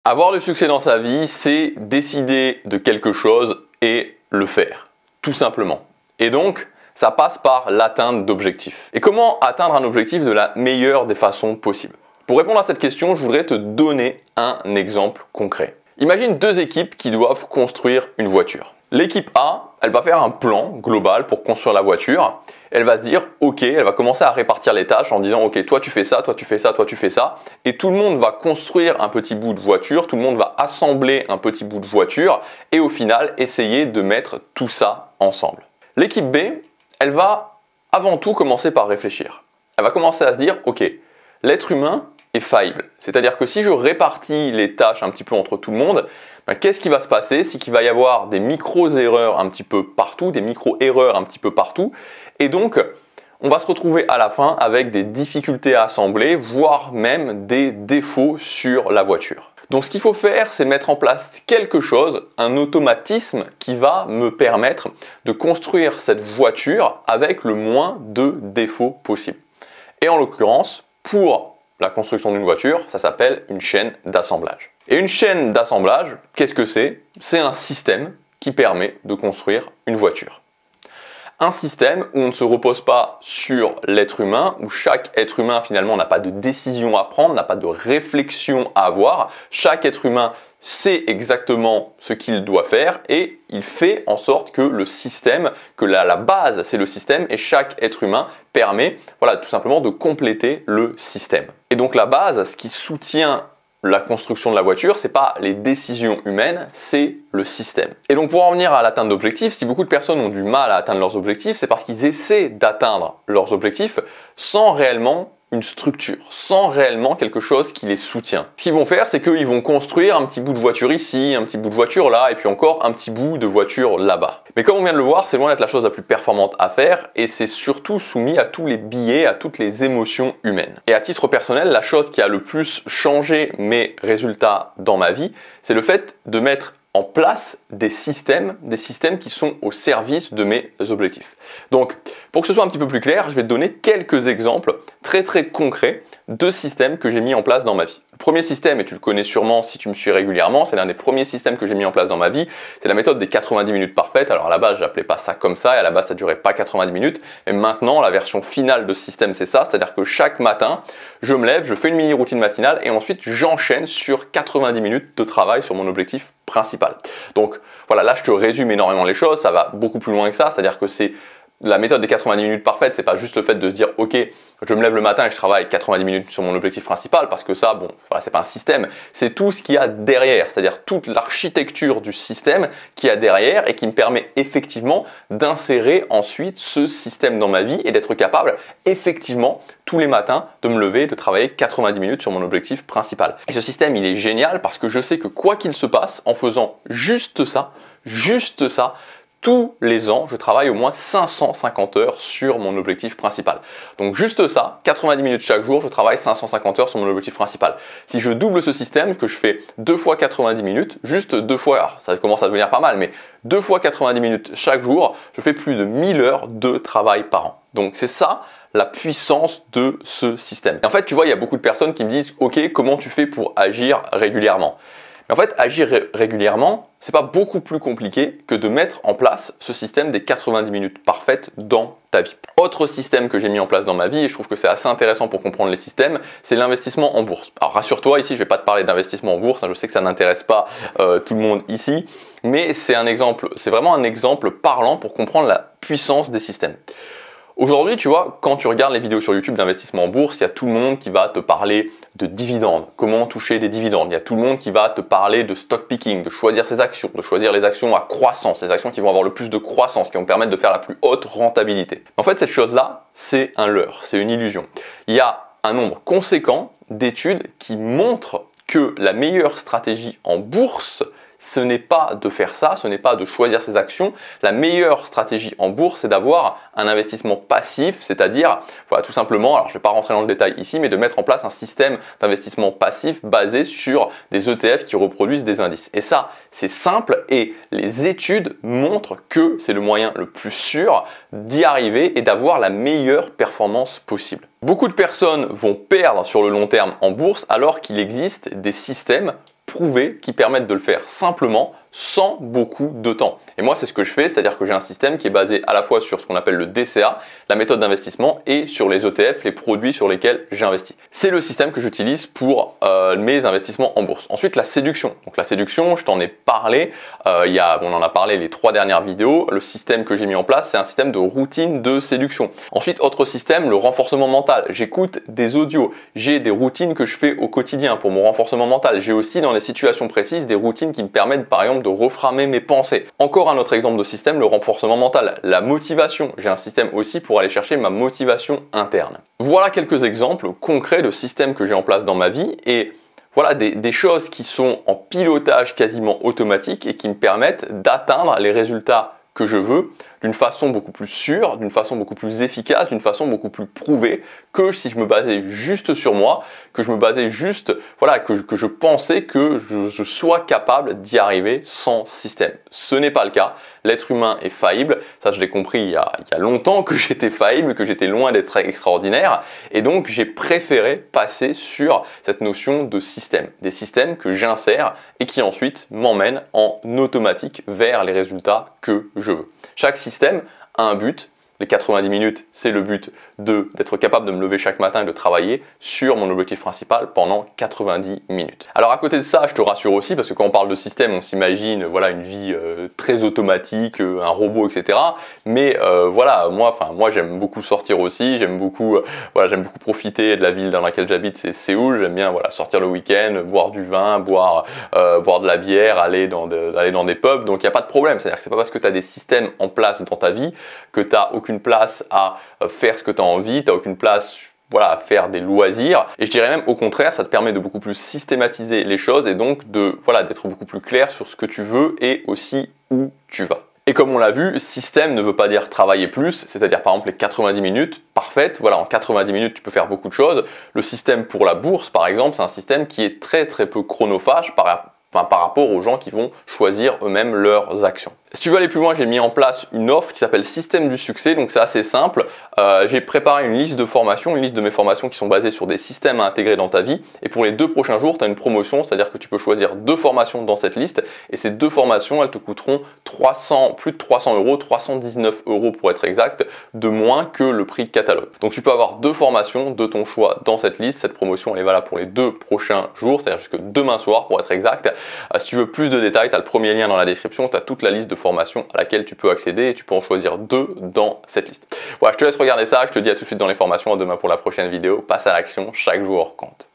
Avoir du succès dans sa vie, c'est décider de quelque chose et le faire, tout simplement. Et donc, ça passe par l'atteinte d'objectifs. Et comment atteindre un objectif de la meilleure des façons possibles? Pour répondre à cette question, je voudrais te donner un exemple concret. Imagine deux équipes qui doivent construire une voiture. L'équipe A, elle va faire un plan global pour construire la voiture. Elle va se dire, ok, elle va commencer à répartir les tâches en disant, ok, toi tu fais ça, toi tu fais ça, toi tu fais ça. Et tout le monde va construire un petit bout de voiture, tout le monde va assembler un petit bout de voiture et au final essayer de mettre tout ça ensemble. L'équipe B, elle va avant tout commencer par réfléchir. Elle va commencer à se dire, ok, l'être humain est faillible. C'est-à-dire que si je répartis les tâches un petit peu entre tout le monde, qu'est-ce qui va se passer? C'est qu'il va y avoir des micro-erreurs un petit peu partout, des micro-erreurs un petit peu partout. Et donc, on va se retrouver à la fin avec des difficultés à assembler, voire même des défauts sur la voiture. Donc ce qu'il faut faire, c'est mettre en place quelque chose, un automatisme qui va me permettre de construire cette voiture avec le moins de défauts possible. Et en l'occurrence, pour la construction d'une voiture, ça s'appelle une chaîne d'assemblage. Et une chaîne d'assemblage, qu'est-ce que c'est? C'est un système qui permet de construire une voiture. Un système où on ne se repose pas sur l'être humain, où chaque être humain finalement n'a pas de décision à prendre, n'a pas de réflexion à avoir. Chaque être humain sait exactement ce qu'il doit faire et il fait en sorte que le système, que la base c'est le système et chaque être humain permet tout simplement de compléter le système. Et donc la base, ce qui soutient la construction de la voiture, c'est pas les décisions humaines, c'est le système. Et donc pour en venir à l'atteinte d'objectifs, si beaucoup de personnes ont du mal à atteindre leurs objectifs, c'est parce qu'ils essaient d'atteindre leurs objectifs sans réellement une structure, sans réellement quelque chose qui les soutient. Ce qu'ils vont faire, c'est qu'ils vont construire un petit bout de voiture ici, un petit bout de voiture là, et puis encore un petit bout de voiture là-bas. Mais comme on vient de le voir, c'est loin d'être la chose la plus performante à faire, et c'est surtout soumis à tous les biais, à toutes les émotions humaines. Et à titre personnel, la chose qui a le plus changé mes résultats dans ma vie, c'est le fait de mettre en place des systèmes qui sont au service de mes objectifs. Donc, pour que ce soit un petit peu plus clair, je vais te donner quelques exemples très concrets de systèmes que j'ai mis en place dans ma vie. Le premier système, et tu le connais sûrement si tu me suis régulièrement, c'est l'un des premiers systèmes que j'ai mis en place dans ma vie, c'est la méthode des 90 minutes parfaites. Alors à la base, je n'appelais pas ça comme ça, et à la base, ça ne durait pas 90 minutes, mais maintenant, la version finale de ce système, c'est ça, c'est-à-dire que chaque matin, je me lève, je fais une mini routine matinale, et ensuite, j'enchaîne sur 90 minutes de travail sur mon objectif principal. Donc voilà, là, je te résume énormément les choses, ça va beaucoup plus loin que ça, c'est-à-dire que c'est la méthode des 90 minutes parfaites, c'est pas juste le fait de se dire ok, je me lève le matin et je travaille 90 minutes sur mon objectif principal, parce que ça, c'est pas un système, c'est tout ce qu'il y a derrière, c'est-à-dire toute l'architecture du système qu'il y a derrière et qui me permet effectivement d'insérer ensuite ce système dans ma vie et d'être capable effectivement tous les matins de me lever et de travailler 90 minutes sur mon objectif principal. Et ce système, il est génial parce que je sais que quoi qu'il se passe, en faisant juste ça, tous les ans, je travaille au moins 550 heures sur mon objectif principal. Donc juste ça, 90 minutes chaque jour, je travaille 550 heures sur mon objectif principal. Si je double ce système, que je fais 2 fois 90 minutes, juste 2 fois, alors ça commence à devenir pas mal, mais 2 fois 90 minutes chaque jour, je fais plus de 1000 heures de travail par an. Donc c'est ça la puissance de ce système. Et en fait, tu vois, il y a beaucoup de personnes qui me disent « Ok, comment tu fais pour agir régulièrement ?» En fait, agir régulièrement, c'est pas beaucoup plus compliqué que de mettre en place ce système des 90 minutes parfaites dans ta vie. Autre système que j'ai mis en place dans ma vie, et je trouve que c'est assez intéressant pour comprendre les systèmes, c'est l'investissement en bourse. Alors rassure-toi, ici, je vais pas te parler d'investissement en bourse, je sais que ça n'intéresse pas tout le monde ici, mais c'est vraiment un exemple parlant pour comprendre la puissance des systèmes. Aujourd'hui, tu vois, quand tu regardes les vidéos sur YouTube d'investissement en bourse, il y a tout le monde qui va te parler de dividendes, comment toucher des dividendes. Il y a tout le monde qui va te parler de stock picking, de choisir ses actions, de choisir les actions à croissance, les actions qui vont avoir le plus de croissance, qui vont permettre de faire la plus haute rentabilité. En fait, cette chose-là, c'est un leurre, c'est une illusion. Il y a un nombre conséquent d'études qui montrent que la meilleure stratégie en bourse, ce n'est pas de faire ça, ce n'est pas de choisir ses actions. La meilleure stratégie en bourse, c'est d'avoir un investissement passif, c'est-à-dire, tout simplement, alors je ne vais pas rentrer dans le détail ici, mais de mettre en place un système d'investissement passif basé sur des ETF qui reproduisent des indices. Et ça, c'est simple et les études montrent que c'est le moyen le plus sûr d'y arriver et d'avoir la meilleure performance possible. Beaucoup de personnes vont perdre sur le long terme en bourse alors qu'il existe des systèmes prouvés qui permettent de le faire simplement sans beaucoup de temps. Et moi, c'est ce que je fais, c'est-à-dire que j'ai un système qui est basé à la fois sur ce qu'on appelle le DCA, la méthode d'investissement, et sur les ETF, les produits sur lesquels j'ai investi. C'est le système que j'utilise pour mes investissements en bourse. Ensuite, la séduction. Donc la séduction, je t'en ai parlé, on en a parlé les 3 dernières vidéos. Le système que j'ai mis en place, c'est un système de routine de séduction. Ensuite, autre système, le renforcement mental. J'écoute des audios, j'ai des routines que je fais au quotidien pour mon renforcement mental. J'ai aussi dans les situations précises des routines qui me permettent par exemple de reframer mes pensées. Encore un autre exemple de système, le renforcement mental, la motivation. J'ai un système aussi pour aller chercher ma motivation interne. Voilà quelques exemples concrets de systèmes que j'ai en place dans ma vie et voilà des choses qui sont en pilotage quasiment automatique et qui me permettent d'atteindre les résultats que je veux d'une façon beaucoup plus sûre, d'une façon beaucoup plus efficace, d'une façon beaucoup plus prouvée que si je me basais juste sur moi, que je me basais juste, voilà, que je pensais que je sois capable d'y arriver sans système. Ce n'est pas le cas. L'être humain est faillible. Ça, je l'ai compris il y a longtemps que j'étais faillible, que j'étais loin d'être extraordinaire. Et donc, j'ai préféré passer sur cette notion de système. Des systèmes que j'insère et qui ensuite m'emmènent en automatique vers les résultats que je veux. Chaque système a un but. Les 90 minutes, c'est le but d'être capable de me lever chaque matin et de travailler sur mon objectif principal pendant 90 minutes. Alors à côté de ça, je te rassure aussi, parce que quand on parle de système, on s'imagine voilà, une vie très automatique, un robot, etc. Mais voilà, moi j'aime beaucoup sortir aussi, j'aime beaucoup profiter de la ville dans laquelle j'habite, c'est Séoul. J'aime bien sortir le week-end, boire du vin, boire de la bière, aller dans des pubs. Donc il n'y a pas de problème, c'est-à-dire que c'est pas parce que tu as des systèmes en place dans ta vie que tu n'as aucune place à faire ce que tu as envie, tu n'as aucune place à faire des loisirs. Et je dirais même au contraire, ça te permet de beaucoup plus systématiser les choses et donc d'être beaucoup plus clair sur ce que tu veux et aussi où tu vas. Et comme on l'a vu, système ne veut pas dire travailler plus, c'est-à-dire par exemple les 90 minutes parfaites. Voilà, en 90 minutes, tu peux faire beaucoup de choses. Le système pour la bourse, par exemple, c'est un système qui est très très peu chronophage par rapport aux gens qui vont choisir eux-mêmes leurs actions. Si tu veux aller plus loin, j'ai mis en place une offre qui s'appelle Système du succès, donc c'est assez simple. J'ai préparé une liste de formations, une liste de mes formations qui sont basées sur des systèmes à intégrer dans ta vie. Et pour les 2 prochains jours, tu as une promotion, c'est-à-dire que tu peux choisir 2 formations dans cette liste. Et ces 2 formations, elles te coûteront plus de 300 euros, 319 euros pour être exact, de moins que le prix catalogue. Donc tu peux avoir 2 formations de ton choix dans cette liste. Cette promotion, elle est valable pour les 2 prochains jours, c'est-à-dire jusque demain soir pour être exact. Si tu veux plus de détails, tu as le premier lien dans la description, tu as toute la liste de formations à laquelle tu peux accéder et tu peux en choisir 2 dans cette liste. Voilà, je te laisse regarder ça, je te dis à tout de suite dans les formations, à demain pour la prochaine vidéo. Passe à l'action, chaque jour compte.